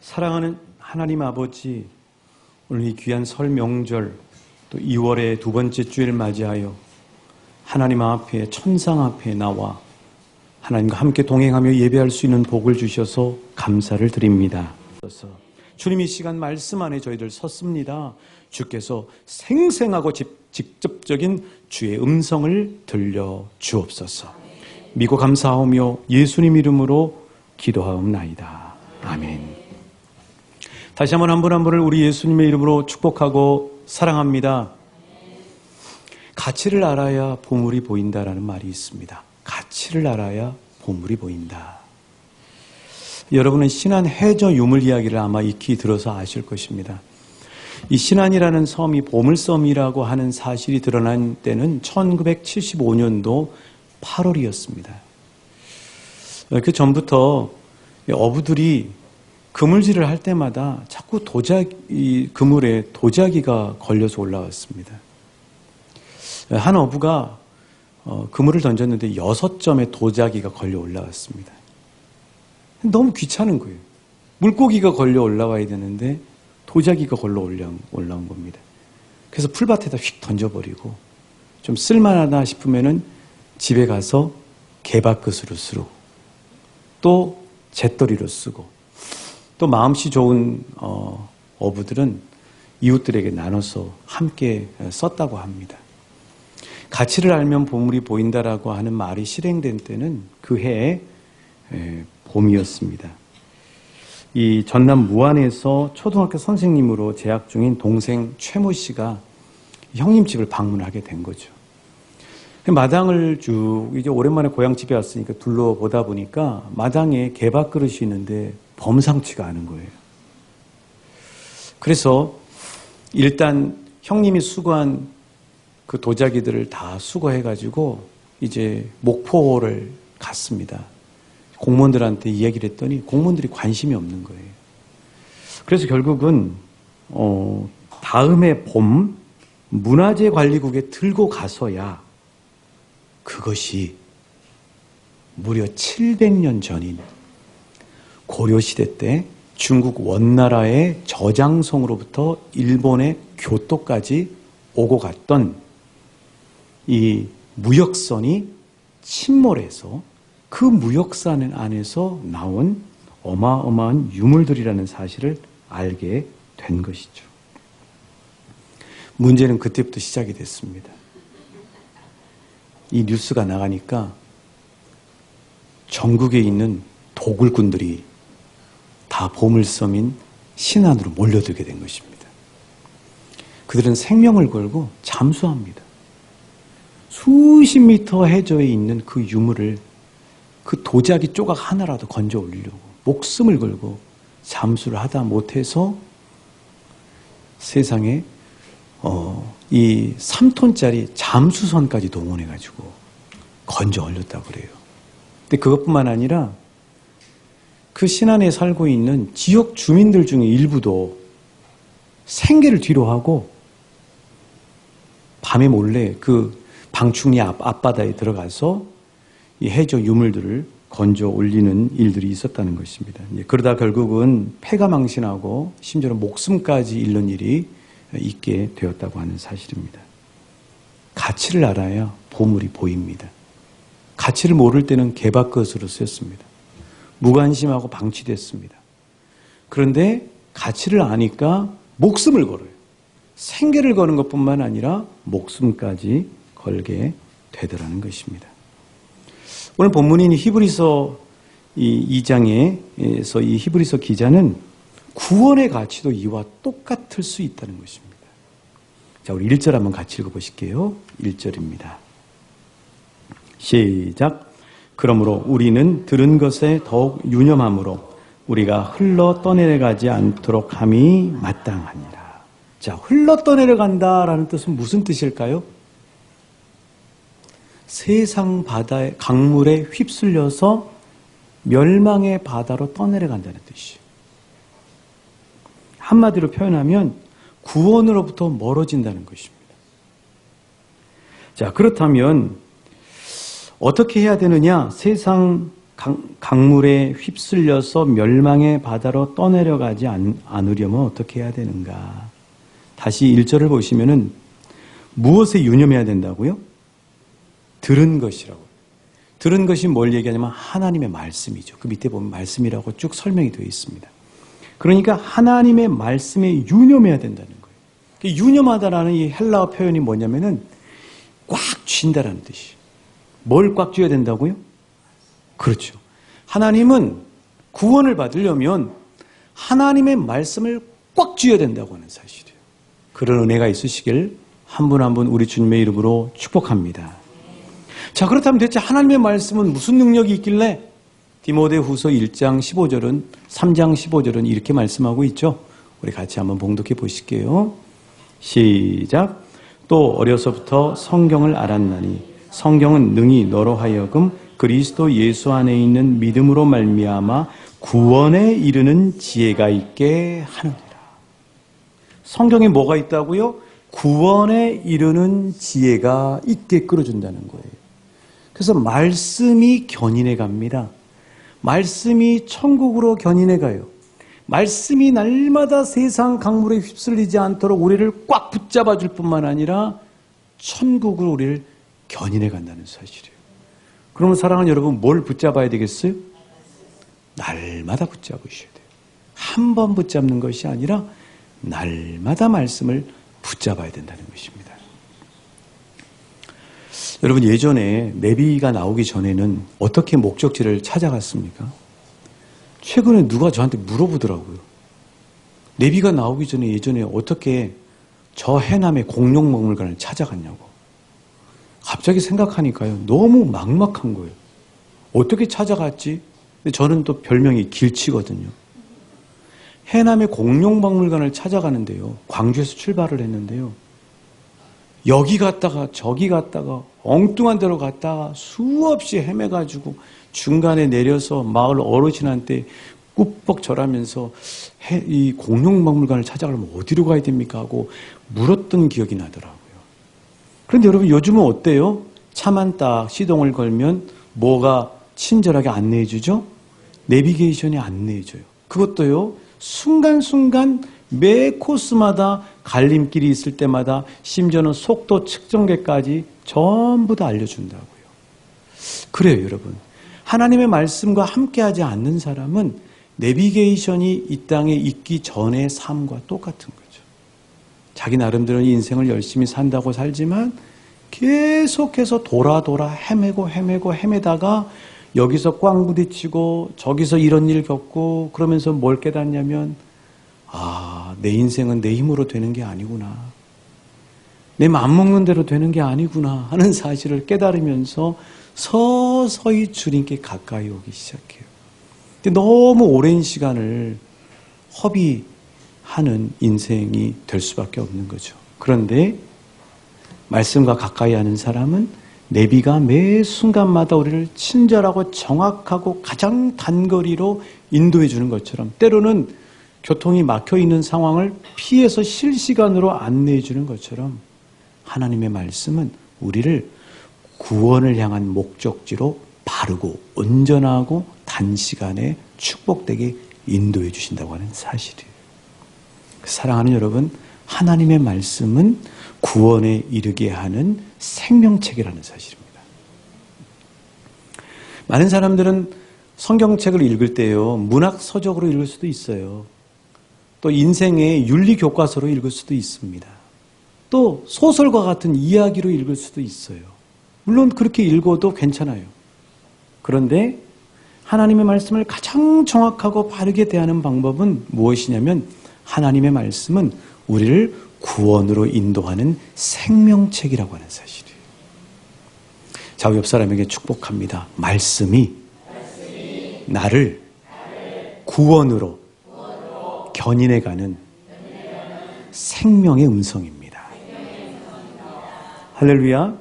사랑하는 하나님 아버지, 오늘 이 귀한 설 명절 또 2월의 두 번째 주일을 맞이하여 하나님 앞에 천상 앞에 나와 하나님과 함께 동행하며 예배할 수 있는 복을 주셔서 감사를 드립니다. 주님 이 시간 말씀 안에 저희들 섰습니다. 주께서 생생하고 직접적인 주의 음성을 들려 주옵소서. 믿고 감사하며 예수님 이름으로 기도하옵나이다. 아멘. 다시 한번 한 분 한 분을 우리 예수님의 이름으로 축복하고 사랑합니다. 가치를 알아야 보물이 보인다라는 말이 있습니다. 가치를 알아야 보물이 보인다. 여러분은 신안 해저 유물 이야기를 아마 익히 들어서 아실 것입니다. 이 신안이라는 섬이 보물섬이라고 하는 사실이 드러난 때는 1975년도 8월이었습니다. 그 전부터 어부들이 그물질을 할 때마다 자꾸 그물에 도자기가 걸려서 올라왔습니다. 한 어부가 그물을 던졌는데 6점의 도자기가 걸려 올라왔습니다. 너무 귀찮은 거예요. 물고기가 걸려 올라와야 되는데 도자기가 걸려 올라온 겁니다. 그래서 풀밭에다 휙 던져버리고 좀 쓸만하다 싶으면은 집에 가서 개밥그릇으로 쓰고 또 잿더리로 쓰고 또 마음씨 좋은 어부들은 이웃들에게 나눠서 함께 썼다고 합니다. 가치를 알면 보물이 보인다라고 하는 말이 실행된 때는 그 해에 봄이었습니다. 이 전남 무안에서 초등학교 선생님으로 재학 중인 동생 최모 씨가 형님 집을 방문하게 된 거죠. 마당을 쭉 이제 오랜만에 고향집에 왔으니까 둘러보다 보니까 마당에 개밥그릇이 있는데 범상치가 않은 거예요. 그래서 일단 형님이 수거한 그 도자기들을 다 수거해가지고 이제 목포를 갔습니다. 공무원들한테 이야기를 했더니 공무원들이 관심이 없는 거예요. 그래서 결국은 다음해 봄 문화재관리국에 들고 가서야 그것이 무려 700년 전인 고려시대 때 중국 원나라의 저장성으로부터 일본의 교토까지 오고 갔던 이 무역선이 침몰해서 그 무역선 안에서 나온 어마어마한 유물들이라는 사실을 알게 된 것이죠. 문제는 그때부터 시작이 됐습니다. 이 뉴스가 나가니까 전국에 있는 도굴꾼들이 다 보물섬인 신안으로 몰려들게 된 것입니다. 그들은 생명을 걸고 잠수합니다. 수십 미터 해저에 있는 그 유물을 그 도자기 조각 하나라도 건져 올리려고 목숨을 걸고 잠수를 하다 못해서 세상에 이 3톤짜리 잠수선까지 동원해가지고 건져 올렸다고 그래요. 근데 그것뿐만 아니라 그 신안에 살고 있는 지역 주민들 중에 일부도 생계를 뒤로 하고 밤에 몰래 그 방충리 앞바다에 들어가서 이 해저 유물들을 건져 올리는 일들이 있었다는 것입니다. 그러다 결국은 폐가 망신하고 심지어는 목숨까지 잃는 일이 있게 되었다고 하는 사실입니다. 가치를 알아야 보물이 보입니다. 가치를 모를 때는 개밥그릇으로 쓰였습니다. 무관심하고 방치됐습니다. 그런데 가치를 아니까 목숨을 걸어요. 생계를 거는 것뿐만 아니라 목숨까지 걸게 되더라는 것입니다. 오늘 본문인 히브리서 2장에서 이 히브리서 기자는 구원의 가치도 이와 똑같을 수 있다는 것입니다. 자, 우리 1절 한번 같이 읽어보실게요. 1절입니다. 시작. 그러므로 우리는 들은 것에 더욱 유념함으로 우리가 흘러 떠내려가지 않도록 함이 마땅하니라. 자, 흘러 떠내려간다라는 뜻은 무슨 뜻일까요? 세상 바다의 강물에 휩쓸려서 멸망의 바다로 떠내려간다는 뜻이에요. 한마디로 표현하면 구원으로부터 멀어진다는 것입니다. 자, 그렇다면 어떻게 해야 되느냐? 세상 강물에 휩쓸려서 멸망의 바다로 떠내려가지 않으려면 어떻게 해야 되는가? 다시 1절을 보시면은 무엇에 유념해야 된다고요? 들은 것이라고. 들은 것이 뭘 얘기하냐면 하나님의 말씀이죠. 그 밑에 보면 말씀이라고 쭉 설명이 되어 있습니다. 그러니까 하나님의 말씀에 유념해야 된다는 거예요. 유념하다라는 이 헬라어 표현이 뭐냐면은 꽉 쥔다라는 뜻이에요. 뭘 꽉 쥐어야 된다고요? 그렇죠. 하나님은 구원을 받으려면 하나님의 말씀을 꽉 쥐어야 된다고 하는 사실이에요. 그런 은혜가 있으시길 한 분 한 분 우리 주님의 이름으로 축복합니다. 자, 그렇다면 대체 하나님의 말씀은 무슨 능력이 있길래 디모데후서 1장 15절은 3장 15절은 이렇게 말씀하고 있죠. 우리 같이 한번 봉독해 보실게요. 시작. 또 어려서부터 성경을 알았나니 성경은 능히 너로 하여금 그리스도 예수 안에 있는 믿음으로 말미암아 구원에 이르는 지혜가 있게 하느니라. 성경에 뭐가 있다고요? 구원에 이르는 지혜가 있게 끌어준다는 거예요. 그래서 말씀이 견인해 갑니다. 말씀이 천국으로 견인해 가요. 말씀이 날마다 세상 강물에 휩쓸리지 않도록 우리를 꽉 붙잡아 줄 뿐만 아니라 천국으로 우리를 견인해 간다는 사실이에요. 그러면 사랑하는 여러분, 뭘 붙잡아야 되겠어요? 날마다 붙잡으셔야 돼요. 한 번 붙잡는 것이 아니라 날마다 말씀을 붙잡아야 된다는 것입니다. 여러분, 예전에 내비가 나오기 전에는 어떻게 목적지를 찾아갔습니까? 최근에 누가 저한테 물어보더라고요. 내비가 나오기 전에 예전에 어떻게 저 해남의 공룡박물관을 찾아갔냐고. 갑자기 생각하니까요, 너무 막막한 거예요. 어떻게 찾아갔지? 근데 저는 또 별명이 길치거든요. 해남의 공룡박물관을 찾아가는데요, 광주에서 출발을 했는데요, 여기 갔다가 저기 갔다가 엉뚱한 데로 갔다가 수없이 헤매가지고 중간에 내려서 마을 어르신한테 꾸벅 절하면서 이 공룡박물관을 찾아가려면 어디로 가야 됩니까? 하고 물었던 기억이 나더라고요. 그런데 여러분, 요즘은 어때요? 차만 딱 시동을 걸면 뭐가 친절하게 안내해 주죠? 내비게이션이 안내해 줘요. 그것도요, 순간순간 매 코스마다 갈림길이 있을 때마다 심지어는 속도 측정계까지 전부 다 알려준다고요. 그래요, 여러분. 하나님의 말씀과 함께하지 않는 사람은 내비게이션이 이 땅에 있기 전의 삶과 똑같은 거죠. 자기 나름대로 인생을 열심히 산다고 살지만 계속해서 돌아 헤매다가 여기서 꽝 부딪히고 저기서 이런 일 겪고 그러면서 뭘 깨닫냐면, 아, 내 인생은 내 힘으로 되는 게 아니구나. 내 맘먹는 대로 되는 게 아니구나 하는 사실을 깨달으면서 서서히 주님께 가까이 오기 시작해요. 근데 너무 오랜 시간을 허비하는 인생이 될 수밖에 없는 거죠. 그런데 말씀과 가까이 하는 사람은 내비가 매 순간마다 우리를 친절하고 정확하고 가장 단거리로 인도해 주는 것처럼, 때로는 교통이 막혀있는 상황을 피해서 실시간으로 안내해 주는 것처럼 하나님의 말씀은 우리를 구원을 향한 목적지로 바르고 온전하고 단시간에 축복되게 인도해 주신다고 하는 사실이에요. 사랑하는 여러분, 하나님의 말씀은 구원에 이르게 하는 생명책이라는 사실입니다. 많은 사람들은 성경책을 읽을 때요, 문학 서적으로 읽을 수도 있어요. 또 인생의 윤리 교과서로 읽을 수도 있습니다. 또 소설과 같은 이야기로 읽을 수도 있어요. 물론 그렇게 읽어도 괜찮아요. 그런데 하나님의 말씀을 가장 정확하고 바르게 대하는 방법은 무엇이냐면, 하나님의 말씀은 우리를 구원으로 인도하는 생명책이라고 하는 사실이에요. 자, 옆 사람에게 축복합니다. 말씀이 나를 구원으로 견인해가는 생명의 음성입니다. 할렐루야.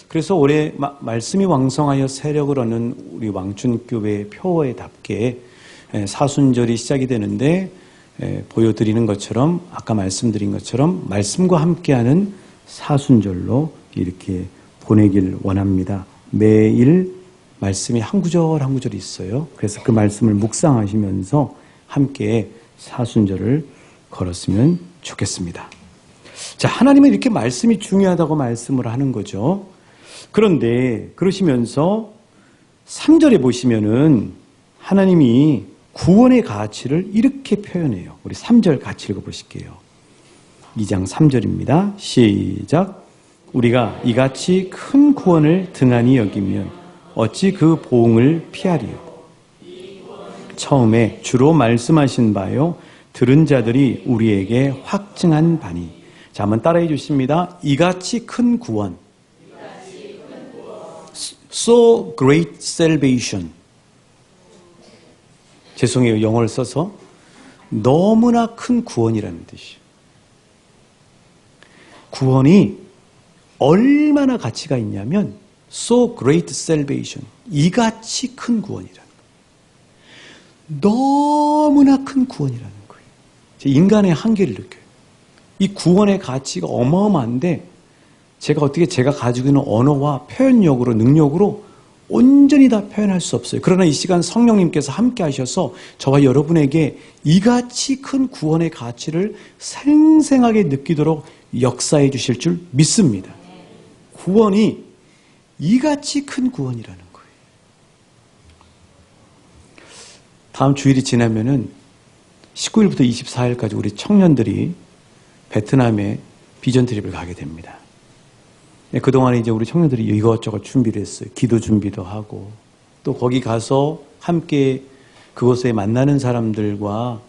그래서 올해 말씀이 왕성하여 세력을 얻는 우리 왕춘교회 표어에답게 사순절이 시작이 되는데, 보여드리는 것처럼, 아까 말씀드린 것처럼 말씀과 함께하는 사순절로 이렇게 보내길 원합니다. 매일 말씀이 한 구절 한 구절이 있어요. 그래서 그 말씀을 묵상하시면서 함께 사순절을 걸었으면 좋겠습니다. 자, 하나님은 이렇게 말씀이 중요하다고 말씀을 하는 거죠. 그런데 그러시면서 3절에 보시면은 하나님이 구원의 가치를 이렇게 표현해요. 우리 3절 같이 읽어보실게요. 2장 3절입니다. 시작. 우리가 이같이 큰 구원을 등한히 여기면 어찌 그 보응을 피하리요. 처음에 주로 말씀하신 바요 들은 자들이 우리에게 확증한 바니. 자, 한번 따라해 주십니다. 이같이 큰 구원. So great salvation. 죄송해요. 영어를 써서 너무나 큰 구원이라는 뜻이에요. 구원이 얼마나 가치가 있냐면 so great salvation. 이같이 큰 구원이라는 거예요. 너무나 큰 구원이라는 거예요. 인간의 한계를 느껴요. 이 구원의 가치가 어마어마한데 제가 가지고 있는 언어와 표현력으로 능력으로 온전히 다 표현할 수 없어요. 그러나 이 시간 성령님께서 함께 하셔서 저와 여러분에게 이같이 큰 구원의 가치를 생생하게 느끼도록 역사해 주실 줄 믿습니다. 구원이 이같이 큰 구원이라는 거예요. 다음 주일이 지나면은 19일부터 24일까지 우리 청년들이 베트남에 비전 트립을 가게 됩니다. 그동안에 이제 우리 청년들이 이것저것 준비를 했어요. 기도 준비도 하고, 또 거기 가서 함께 그곳에 만나는 사람들과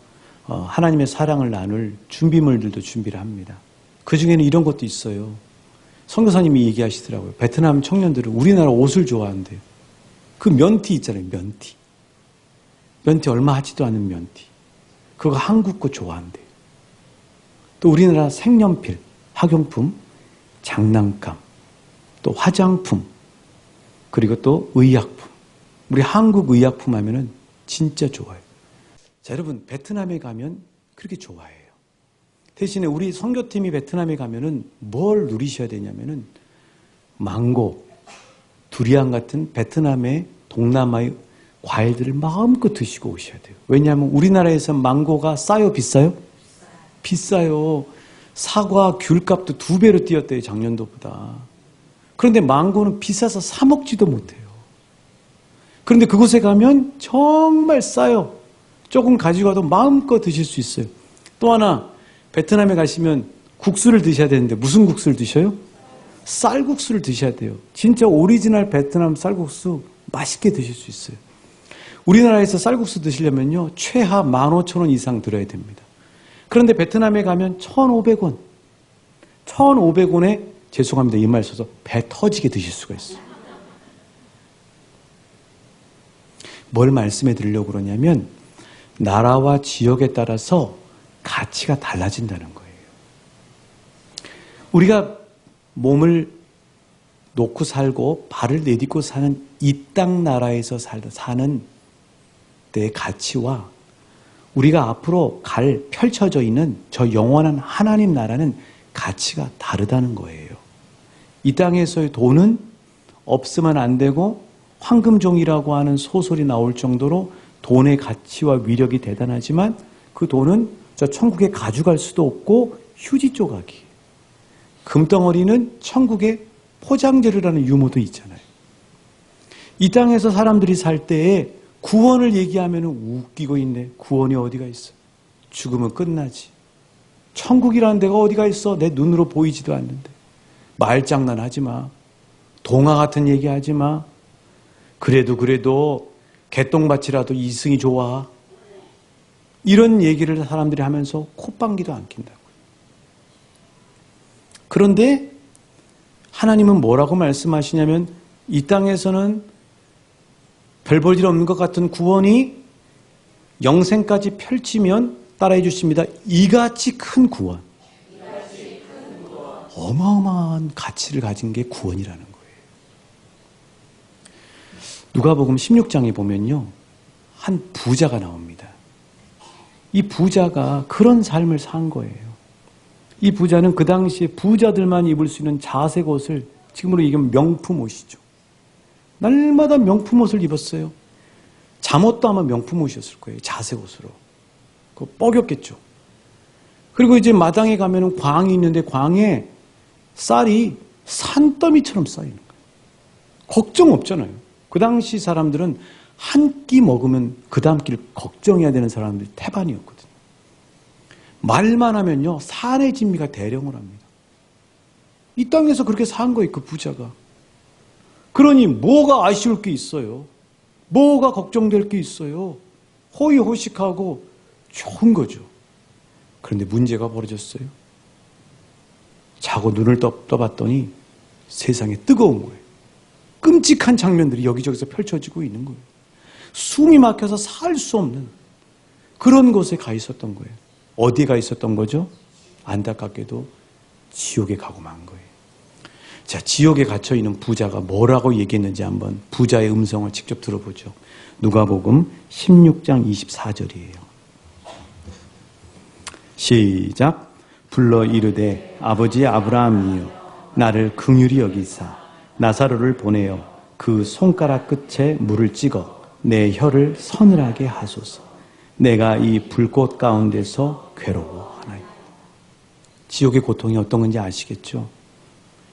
하나님의 사랑을 나눌 준비물들도 준비를 합니다. 그 중에는 이런 것도 있어요. 선교사님이 얘기하시더라고요. 베트남 청년들은 우리나라 옷을 좋아한대요. 그 면티 있잖아요. 면티 얼마 하지도 않은 면티. 그거 한국 거 좋아한대요. 또 우리나라 색연필, 학용품, 장난감, 또 화장품, 그리고 또 의약품. 우리 한국 의약품 하면은 진짜 좋아요. 자, 여러분, 베트남에 가면 그렇게 좋아해요. 대신에 우리 선교팀이 베트남에 가면은 뭘 누리셔야 되냐면은 망고, 두리안 같은 베트남의 동남아의 과일들을 마음껏 드시고 오셔야 돼요. 왜냐하면 우리나라에서 망고가 싸요, 비싸요? 비싸요. 사과, 귤값도 2배로 뛰었대요, 작년도보다. 그런데 망고는 비싸서 사 먹지도 못해요. 그런데 그곳에 가면 정말 싸요. 조금 가지고 가도 마음껏 드실 수 있어요. 또 하나, 베트남에 가시면 국수를 드셔야 되는데 무슨 국수를 드셔요? 쌀국수를 드셔야 돼요. 진짜 오리지널 베트남 쌀국수 맛있게 드실 수 있어요. 우리나라에서 쌀국수 드시려면요, 최하 15,000원 이상 들어야 됩니다. 그런데 베트남에 가면 1,500원. 1,500원에 죄송합니다. 이 말 써서 배 터지게 드실 수가 있어요. 뭘 말씀해 드리려고 그러냐면 나라와 지역에 따라서 가치가 달라진다는 거예요. 우리가 몸을 놓고 살고 발을 내딛고 사는 이 땅 나라에서 사는 때의 가치와 우리가 앞으로 펼쳐져 있는 저 영원한 하나님 나라는 가치가 다르다는 거예요. 이 땅에서의 돈은 없으면 안 되고 황금종이라고 하는 소설이 나올 정도로 돈의 가치와 위력이 대단하지만 그 돈은 저 천국에 가져갈 수도 없고 휴지 조각이. 금덩어리는 천국의 포장재료라는 유머도 있잖아요. 이 땅에서 사람들이 살 때에 구원을 얘기하면 웃기고 있네. 구원이 어디가 있어? 죽으면 끝나지. 천국이라는 데가 어디가 있어? 내 눈으로 보이지도 않는데. 말장난하지 마. 동화 같은 얘기 하지 마. 그래도 개똥밭이라도 이승이 좋아. 이런 얘기를 사람들이 하면서 콧방귀도 안 낀다고요. 그런데 하나님은 뭐라고 말씀하시냐면 이 땅에서는 별 볼 일 없는 것 같은 구원이 영생까지 펼치면 따라해 주십니다. 이같이 큰 구원. 어마어마한 가치를 가진 게 구원이라는 거예요. 누가복음 16장에 보면요, 한 부자가 나옵니다. 이 부자가 그런 삶을 산 거예요. 이 부자는 그 당시에 부자들만 입을 수 있는 자색 옷을 지금으로 얘기하면 명품 옷이죠. 날마다 명품 옷을 입었어요. 잠옷도 아마 명품 옷이었을 거예요. 자색 옷으로. 그거 뻐겼겠죠. 그리고 이제 마당에 가면은 광이 있는데 광에 쌀이 산더미처럼 쌓이는 거예요. 걱정 없잖아요. 그 당시 사람들은 한 끼 먹으면 그 다음 끼를 걱정해야 되는 사람들이 태반이었거든요. 말만 하면요, 산의 진미가 대령을 합니다. 이 땅에서 그렇게 산 거예요, 그 부자가. 그러니 뭐가 아쉬울 게 있어요? 뭐가 걱정될 게 있어요? 호의호식하고 좋은 거죠. 그런데 문제가 벌어졌어요. 자고 눈을 떠봤더니 세상에 뜨거운 거예요. 끔찍한 장면들이 여기저기서 펼쳐지고 있는 거예요. 숨이 막혀서 살 수 없는 그런 곳에 가 있었던 거예요. 어디에 가 있었던 거죠? 안타깝게도 지옥에 가고 만 거예요. 자, 지옥에 갇혀있는 부자가 뭐라고 얘기했는지 한번 부자의 음성을 직접 들어보죠. 누가복음 16장 24절이에요. 시작. 불러 이르되 아버지 아브라함이여 나를 긍휼히 여기사 나사로를 보내어 그 손가락 끝에 물을 찍어 내 혀를 서늘하게 하소서. 내가 이 불꽃 가운데서 괴로워하나이다. 지옥의 고통이 어떤 건지 아시겠죠?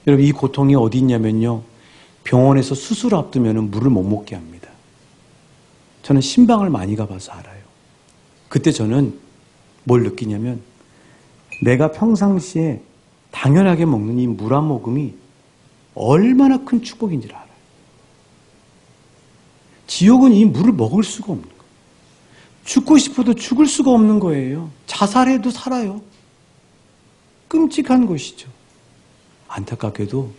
여러분, 이 고통이 어디 있냐면요, 병원에서 수술 앞두면 물을 못 먹게 합니다. 저는 신방을 많이 가봐서 알아요. 그때 저는 뭘 느끼냐면 내가 평상시에 당연하게 먹는 이 물 한 모금이 얼마나 큰 축복인지를 알아요. 지옥은 이 물을 먹을 수가 없는 거예요. 죽고 싶어도 죽을 수가 없는 거예요. 자살해도 살아요. 끔찍한 곳이죠. 안타깝게도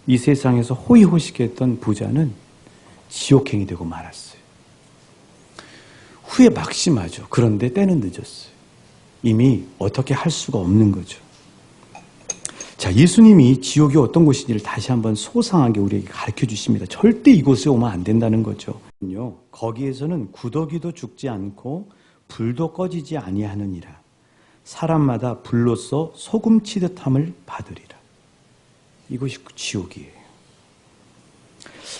이 세상에서 호의호식했던 부자는 지옥행이 되고 말았어요. 후에 막심하죠. 그런데 때는 늦었어요. 이미 어떻게 할 수가 없는 거죠. 자, 예수님이 지옥이 어떤 곳인지를 다시 한번 소상하게 우리에게 가르쳐 주십니다. 절대 이곳에 오면 안 된다는 거죠. 거기에서는 구더기도 죽지 않고 불도 꺼지지 아니하느니라. 사람마다 불로써 소금 치듯함을 받으리라. 이것이 지옥이에요.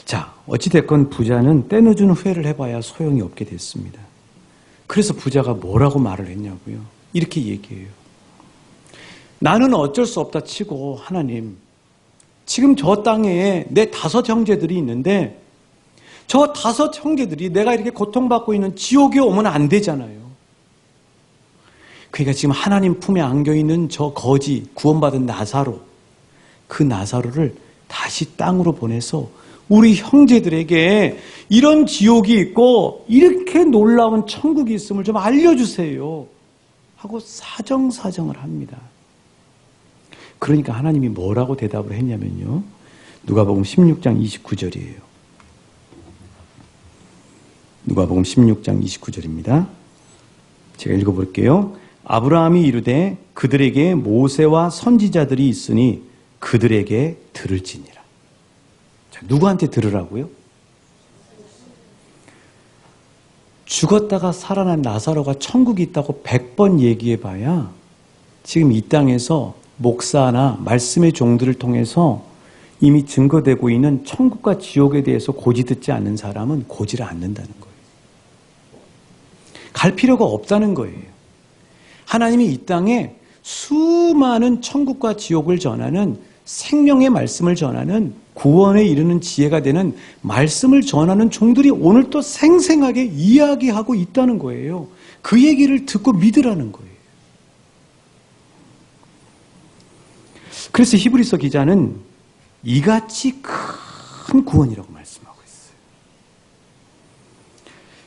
자, 어찌됐건 부자는 때늦은 후회를 해봐야 소용이 없게 됐습니다. 그래서 부자가 뭐라고 말을 했냐고요? 이렇게 얘기해요. 나는 어쩔 수 없다 치고 하나님, 지금 저 땅에 내 5 형제들이 있는데 저 5 형제들이 내가 이렇게 고통받고 있는 지옥에 오면 안 되잖아요. 그러니까 지금 하나님 품에 안겨있는 저 거지 구원받은 나사로, 그 나사로를 다시 땅으로 보내서 우리 형제들에게 이런 지옥이 있고 이렇게 놀라운 천국이 있음을 좀 알려주세요 하고 사정사정을 합니다. 그러니까 하나님이 뭐라고 대답을 했냐면요, 누가복음 16장 29절이에요. 누가복음 16장 29절입니다. 제가 읽어볼게요. 아브라함이 이르되 그들에게 모세와 선지자들이 있으니 그들에게 들을지니라. 자, 누구한테 들으라고요? 죽었다가 살아난 나사로가 천국이 있다고 100번 얘기해봐야 지금 이 땅에서 목사나 말씀의 종들을 통해서 이미 증거되고 있는 천국과 지옥에 대해서 고지 듣지 않는 사람은 고지를 않는다는 거예요. 갈 필요가 없다는 거예요. 하나님이 이 땅에 수많은 천국과 지옥을 전하는 생명의 말씀을 전하는 구원에 이르는 지혜가 되는 말씀을 전하는 종들이 오늘 또 생생하게 이야기하고 있다는 거예요. 그 얘기를 듣고 믿으라는 거예요. 그래서 히브리서 기자는 이같이 큰 구원이라고 말씀하고 있어요.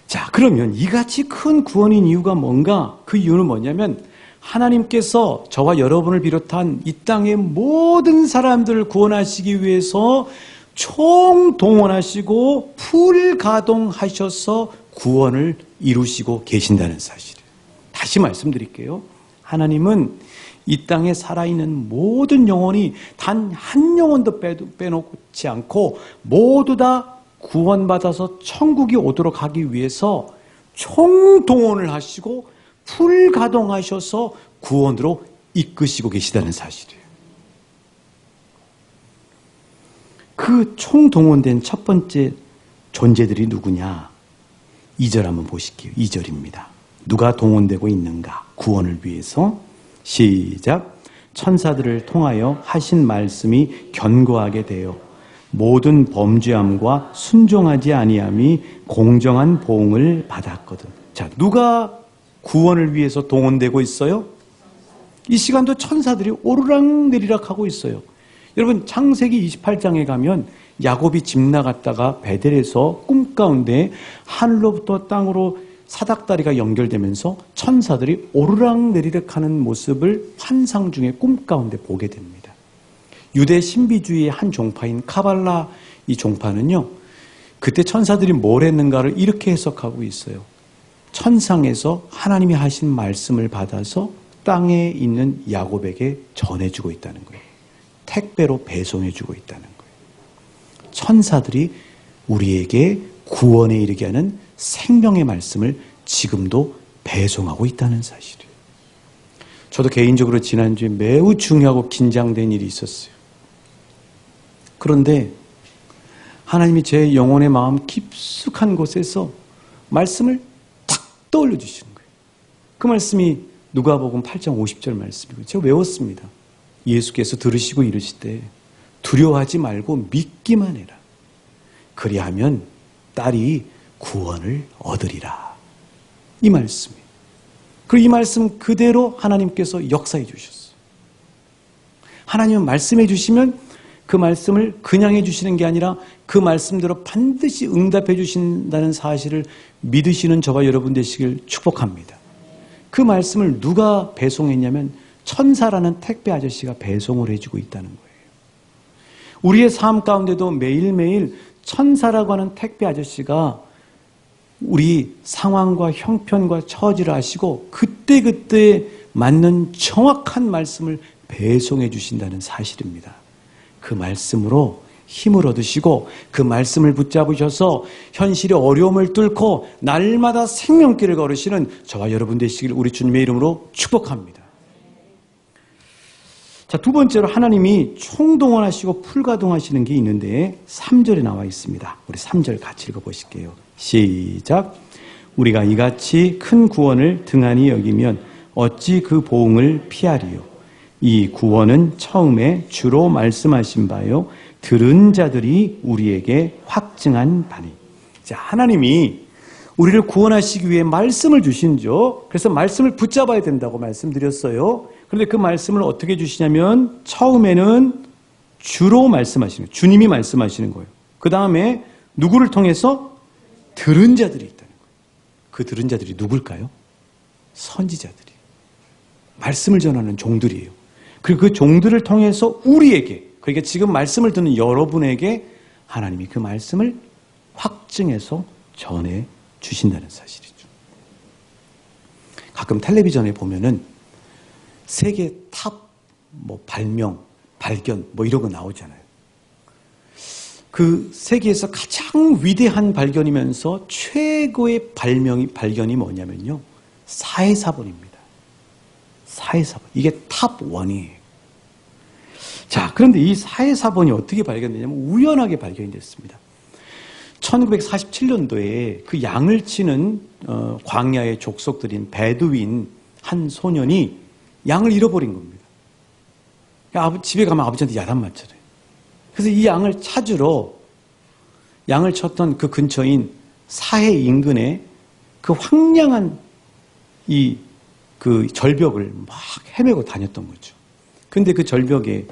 자, 그러면 이같이 큰 구원인 이유가 뭔가? 그 이유는 뭐냐면 하나님께서 저와 여러분을 비롯한 이 땅의 모든 사람들을 구원하시기 위해서 총동원하시고 풀가동하셔서 구원을 이루시고 계신다는 사실이에요. 다시 말씀드릴게요. 하나님은 이 땅에 살아있는 모든 영혼이 단 한 영혼도 빼놓지 않고 모두 다 구원받아서 천국이 오도록 하기 위해서 총동원을 하시고 풀가동하셔서 구원으로 이끄시고 계시다는 사실이에요. 그 총동원된 첫 번째 존재들이 누구냐? 2절 한번 보실게요. 2절입니다. 누가 동원되고 있는가? 구원을 위해서. 시작. 천사들을 통하여 하신 말씀이 견고하게 되어 모든 범죄함과 순종하지 아니함이 공정한 보응을 받았거든. 자, 누가 구원을 위해서 동원되고 있어요? 이 시간도 천사들이 오르락내리락 하고 있어요. 여러분, 창세기 28장에 가면 야곱이 집 나갔다가 베델에서 꿈 가운데 하늘로부터 땅으로 사닥다리가 연결되면서 천사들이 오르락내리락 하는 모습을 환상 중에 꿈 가운데 보게 됩니다. 유대 신비주의의 한 종파인 카발라 이 종파는요, 그때 천사들이 뭘 했는가를 이렇게 해석하고 있어요. 천상에서 하나님이 하신 말씀을 받아서 땅에 있는 야곱에게 전해주고 있다는 거예요. 택배로 배송해주고 있다는 거예요. 천사들이 우리에게 구원에 이르게 하는 생명의 말씀을 지금도 배송하고 있다는 사실이에요. 저도 개인적으로 지난주에 매우 중요하고 긴장된 일이 있었어요. 그런데 하나님이 제 영혼의 마음 깊숙한 곳에서 말씀을 탁 떠올려 주시는 거예요. 그 말씀이 누가복음 8장 50절 말씀이고 제가 외웠습니다. 예수께서 들으시고 이르시되 두려워하지 말고 믿기만 해라. 그리하면 딸이 구원을 얻으리라. 이 말씀이에요. 그리고 이 말씀 그대로 하나님께서 역사해 주셨어요. 하나님은 말씀해 주시면 그 말씀을 그냥 해 주시는 게 아니라 그 말씀대로 반드시 응답해 주신다는 사실을 믿으시는 저와 여러분 되시길 축복합니다. 그 말씀을 누가 배송했냐면 천사라는 택배 아저씨가 배송을 해주고 있다는 거예요. 우리의 삶 가운데도 매일매일 천사라고 하는 택배 아저씨가 우리 상황과 형편과 처지를 아시고 그때그때 맞는 정확한 말씀을 배송해 주신다는 사실입니다. 그 말씀으로 힘을 얻으시고 그 말씀을 붙잡으셔서 현실의 어려움을 뚫고 날마다 생명길을 걸으시는 저와 여러분 되시길 우리 주님의 이름으로 축복합니다. 자, 두 번째로 하나님이 총동원하시고 풀가동하시는 게 있는데 3절에 나와 있습니다. 우리 3절 같이 읽어보실게요. 시작. 우리가 이같이 큰 구원을 등한히 여기면 어찌 그 보응을 피하리요. 이 구원은 처음에 주로 말씀하신 바요 들은 자들이 우리에게 확증한 바니. 자, 하나님이 우리를 구원하시기 위해 말씀을 주신죠. 그래서 말씀을 붙잡아야 된다고 말씀드렸어요. 그런데 그 말씀을 어떻게 주시냐면 처음에는 주로 말씀하시는 거예요. 주님이 말씀하시는 거예요. 그 다음에 누구를 통해서? 들은 자들이 있다는 거예요. 그 들은 자들이 누굴까요? 선지자들이. 말씀을 전하는 종들이에요. 그리고 그 종들을 통해서 우리에게, 그러니까 지금 말씀을 듣는 여러분에게 하나님이 그 말씀을 확증해서 전해 주신다는 사실이죠. 가끔 텔레비전에 보면은 세계 탑 발명, 발견 이런 거 나오잖아요. 그 세계에서 가장 위대한 발견이면서 최고의 발견이 뭐냐면요. 사해사본입니다. 사해사본. 이게 탑 1이에요. 자, 그런데 이 사해사본이 어떻게 발견되냐면 우연하게 발견이 됐습니다. 1947년도에 그 양을 치는 광야의 족속들인 베두인 한 소년이 양을 잃어버린 겁니다. 집에 가면 아버지한테 야단 맞잖아요. 그래서 이 양을 찾으러 양을 쳤던 그 근처인 사해 인근에 그 황량한 그 절벽을 막 헤매고 다녔던 거죠. 그런데 그 절벽에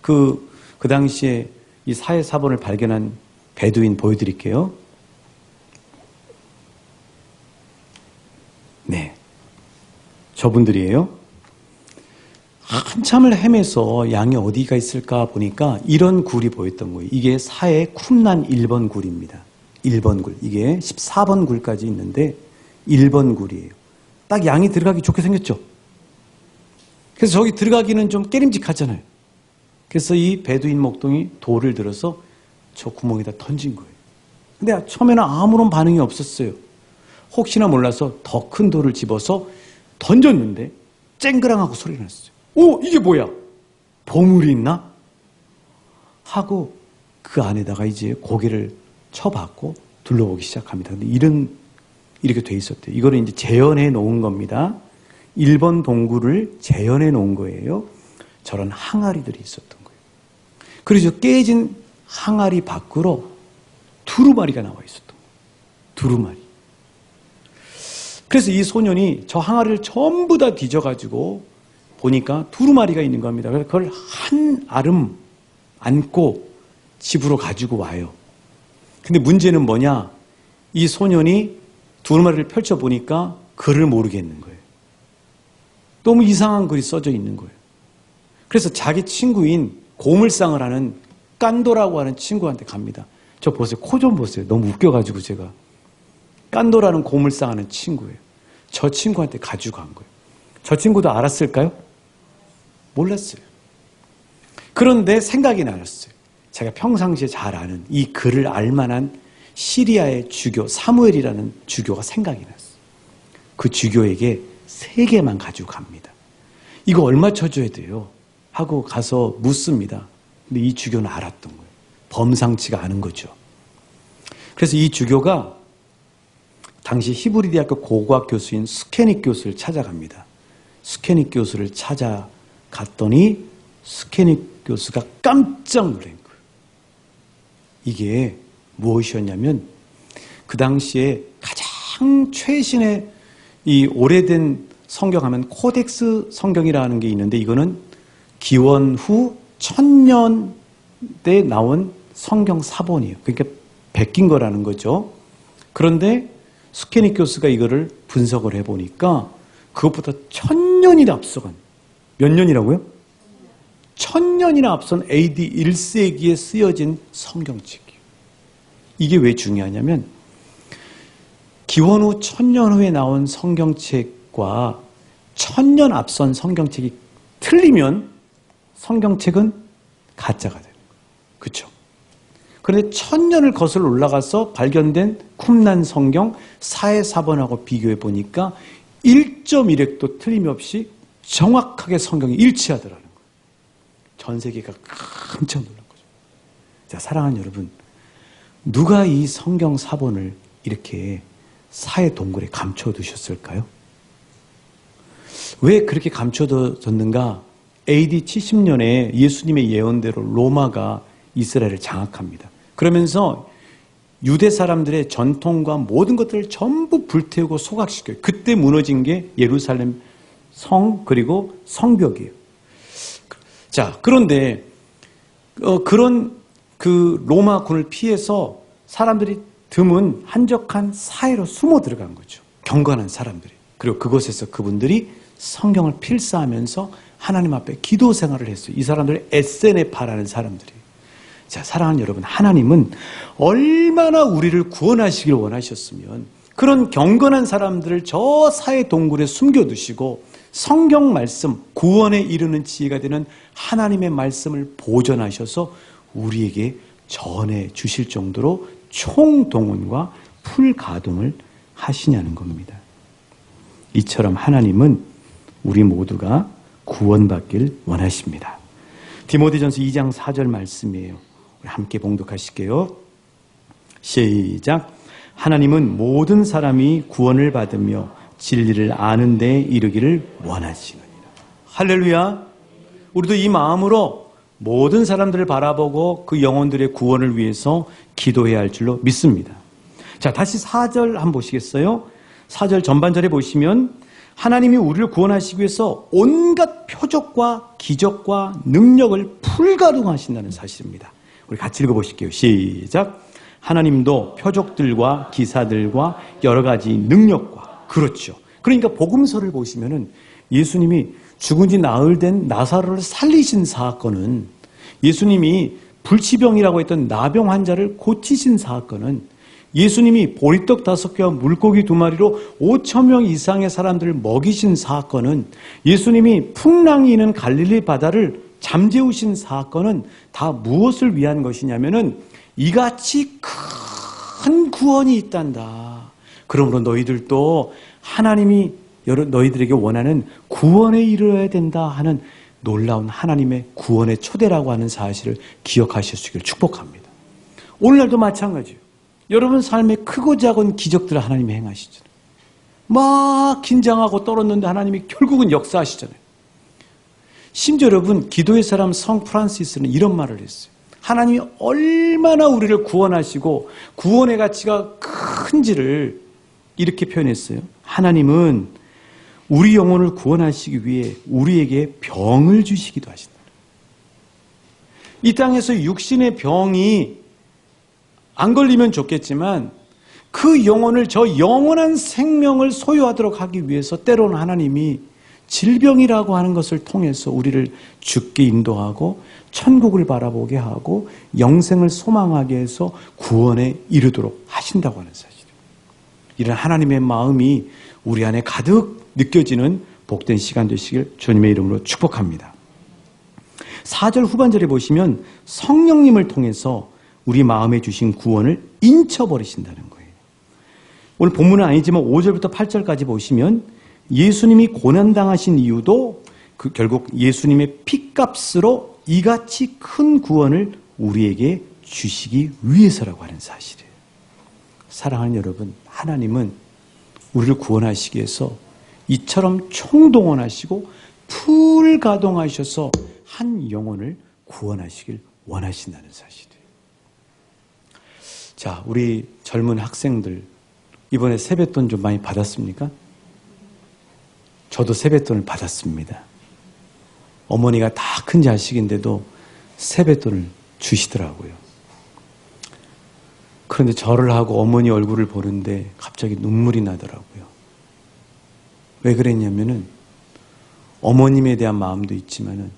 그 당시에 이 사해 사본을 발견한 베두인 보여드릴게요. 네. 저분들이에요. 한참을 헤매서 양이 어디가 있을까 보니까 이런 굴이 보였던 거예요. 이게 사해 쿰란 1번 굴입니다. 1번 굴. 이게 14번 굴까지 있는데 1번 굴이에요. 딱 양이 들어가기 좋게 생겼죠. 그래서 저기 들어가기는 좀 깨림직하잖아요. 그래서 이 베두인 목동이 돌을 들어서 저 구멍에다 던진 거예요. 근데 처음에는 아무런 반응이 없었어요. 혹시나 몰라서 더 큰 돌을 집어서 던졌는데 쨍그랑하고 소리가 났어요. 오, 이게 뭐야? 보물이 있나? 하고 그 안에다가 이제 고개를 쳐박고 둘러보기 시작합니다. 근데 이렇게 돼 있었대요. 이거를 이제 재현해 놓은 겁니다. 1번 동굴을 재현해 놓은 거예요. 저런 항아리들이 있었던 거예요. 그래서 깨진 항아리 밖으로 두루마리가 나와 있었던 거예요. 두루마리. 그래서 이 소년이 저 항아리를 전부 다 뒤져가지고 보니까 두루마리가 있는 겁니다. 그래서 그걸 한 아름 안고 집으로 가지고 와요. 근데 문제는 뭐냐? 이 소년이 두루마리를 펼쳐보니까 글을 모르겠는 거예요. 너무 이상한 글이 써져 있는 거예요. 그래서 자기 친구인 고물상을 하는 깐도라고 하는 친구한테 갑니다. 저 보세요. 코 좀 보세요. 너무 웃겨가지고 제가. 깐도라는 고물상 하는 친구예요. 저 친구한테 가지고 간 거예요. 저 친구도 알았을까요? 몰랐어요. 그런데 생각이 나셨어요. 제가 평상시에 잘 아는 이 글을 알만한 시리아의 주교 사무엘이라는 주교가 생각이 났어요. 그 주교에게 3개만 가지고 갑니다. 이거 얼마 쳐줘야 돼요? 하고 가서 묻습니다. 근데 이 주교는 알았던 거예요. 범상치가 않은 거죠. 그래서 이 주교가 당시 히브리 대학교 고고학 교수인 스케닉 교수를 찾아갑니다. 스케닉 교수를 찾아갔더니 스케닉 교수가 깜짝 놀란 거예요. 이게 무엇이었냐면 그 당시에 가장 최신의 이 오래된 성경하면 코덱스 성경이라는 게 있는데 이거는 기원 후 1000년대 나온 성경 사본이에요. 그러니까 베낀 거라는 거죠. 그런데 스케닉 교수가 이거를 분석을 해보니까 그것보다 1000년이나 앞서간 몇 년이라고요? 1000년이나 앞선 AD 1세기에 쓰여진 성경책이에요. 이게 왜 중요하냐면 기원 후 1000년 후에 나온 성경책과 1000년 앞선 성경책이 틀리면 성경책은 가짜가 되는 거예요. 그렇죠? 그런데 1000년을 거슬러 올라가서 발견된 쿰란 성경 사해사본하고 비교해 보니까 1.1획도 틀림없이 정확하게 성경이 일치하더라는 거예요. 전 세계가 깜짝 놀란 거죠. 자, 사랑하는 여러분, 누가 이 성경 사본을 이렇게 사해 동굴에 감춰두셨을까요? 왜 그렇게 감춰뒀는가? AD 70년에 예수님의 예언대로 로마가 이스라엘을 장악합니다. 그러면서 유대 사람들의 전통과 모든 것들을 전부 불태우고 소각시켜요. 그때 무너진 게 예루살렘 성 그리고 성벽이에요. 자, 그런데 그런 그 로마군을 피해서 사람들이 드문 한적한 사해로 숨어 들어간 거죠. 경건한 사람들이. 그리고 그곳에서 그분들이 성경을 필사하면서 하나님 앞에 기도 생활을 했어요. 이 사람들이 에세네파라는 사람들이. 자, 사랑하는 여러분, 하나님은 얼마나 우리를 구원하시길 원하셨으면 그런 경건한 사람들을 저 사해 동굴에 숨겨두시고 성경 말씀, 구원에 이르는 지혜가 되는 하나님의 말씀을 보존하셔서 우리에게 전해 주실 정도로 총동원과 풀가동을 하시냐는 겁니다. 이처럼 하나님은 우리 모두가 구원받길 원하십니다. 디모데전서 2장 4절 말씀이에요. 우리 함께 봉독하실게요. 시작. 하나님은 모든 사람이 구원을 받으며 진리를 아는 데 이르기를 원하시느니라. 할렐루야. 우리도 이 마음으로 모든 사람들을 바라보고 그 영혼들의 구원을 위해서 기도해야 할 줄로 믿습니다. 자, 다시 4절 한번 보시겠어요? 4절 전반절에 보시면 하나님이 우리를 구원하시기 위해서 온갖 표적과 기적과 능력을 풀가동하신다는 사실입니다. 우리 같이 읽어보실게요. 시작. 하나님도 표적들과 기사들과 여러 가지 능력과, 그렇죠. 그러니까 복음서를 보시면은 예수님이 죽은 지 나흘 된 나사로를 살리신 사건은, 예수님이 불치병이라고 했던 나병 환자를 고치신 사건은, 예수님이 보리떡 5개와 물고기 2마리로 5,000명 이상의 사람들을 먹이신 사건은, 예수님이 풍랑이 있는 갈릴리 바다를 잠재우신 사건은 다 무엇을 위한 것이냐면은 이같이 큰 구원이 있단다. 그러므로 너희들도 하나님이 너희들에게 원하는 구원에 이르러야 된다 하는 놀라운 하나님의 구원의 초대라고 하는 사실을 기억하실 수 있기를 축복합니다. 오늘날도 마찬가지예요. 여러분 삶에 크고 작은 기적들을 하나님이 행하시잖아요. 막 긴장하고 떨었는데 하나님이 결국은 역사하시잖아요. 심지어 여러분, 기도의 사람 성 프란시스는 이런 말을 했어요. 하나님이 얼마나 우리를 구원하시고 구원의 가치가 큰지를 이렇게 표현했어요. 하나님은 우리 영혼을 구원하시기 위해 우리에게 병을 주시기도 하신다. 이 땅에서 육신의 병이 안 걸리면 좋겠지만 그 영혼을, 저 영원한 생명을 소유하도록 하기 위해서 때로는 하나님이 질병이라고 하는 것을 통해서 우리를 죽게 인도하고 천국을 바라보게 하고 영생을 소망하게 해서 구원에 이르도록 하신다고 하는 사실이에요. 이런 하나님의 마음이 우리 안에 가득 느껴지는 복된 시간 되시길 주님의 이름으로 축복합니다. 4절 후반절에 보시면 성령님을 통해서 우리 마음에 주신 구원을 인쳐버리신다는 거예요. 오늘 본문은 아니지만 5절부터 8절까지 보시면 예수님이 고난당하신 이유도 결국 예수님의 피값으로 이같이 큰 구원을 우리에게 주시기 위해서라고 하는 사실이에요. 사랑하는 여러분, 하나님은 우리를 구원하시기 위해서 이처럼 총동원하시고 풀가동하셔서 한 영혼을 구원하시길 원하신다는 사실이에요. 자, 우리 젊은 학생들 이번에 세뱃돈 좀 많이 받았습니까? 저도 세뱃돈을 받았습니다. 어머니가 다 큰 자식인데도 세뱃돈을 주시더라고요. 그런데 절을 하고 어머니 얼굴을 보는데 갑자기 눈물이 나더라고요. 왜 그랬냐면은 어머님에 대한 마음도 있지만은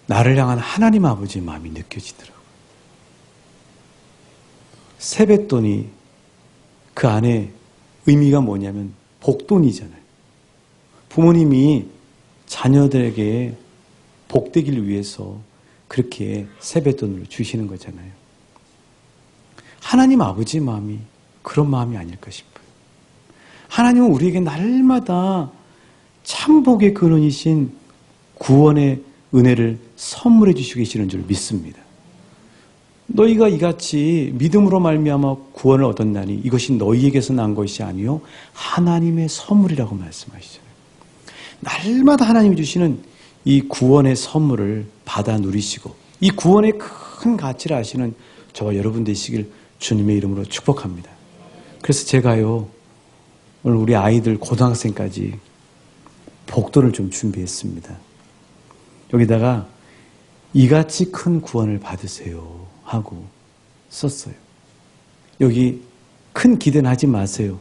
나를 향한 하나님 아버지의 마음이 느껴지더라고요. 세뱃돈이 그 안에 의미가 뭐냐면 복돈이잖아요. 부모님이 자녀들에게 복되기를 위해서 그렇게 세뱃돈으로 주시는 거잖아요. 하나님 아버지의 마음이 그런 마음이 아닐까 싶어요. 하나님은 우리에게 날마다 참 복의 근원이신 구원의 은혜를 선물해 주시고 계시는 줄 믿습니다. 너희가 이같이 믿음으로 말미암아 구원을 얻었나니 이것이 너희에게서 난 것이 아니요 하나님의 선물이라고 말씀하시잖아요. 날마다 하나님이 주시는 이 구원의 선물을 받아 누리시고 이 구원의 큰 가치를 아시는 저와 여러분 되시길 주님의 이름으로 축복합니다. 그래서 제가요 오늘 우리 아이들 고등학생까지 복돈을 좀 준비했습니다. 여기다가 이같이 큰 구원을 받으세요 하고 썼어요. 여기 큰 기대는 하지 마세요.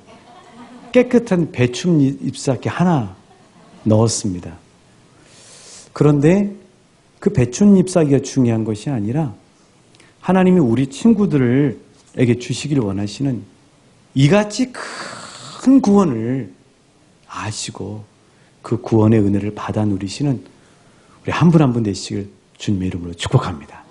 깨끗한 배춤 잎사귀 하나 넣었습니다. 그런데 그 배춤 잎사귀가 중요한 것이 아니라 하나님이 우리 친구들에게 주시길 원하시는 이같이 큰 구원을 아시고 그 구원의 은혜를 받아 누리시는 우리 한 분 한 분 되시길 주님의 이름으로 축복합니다.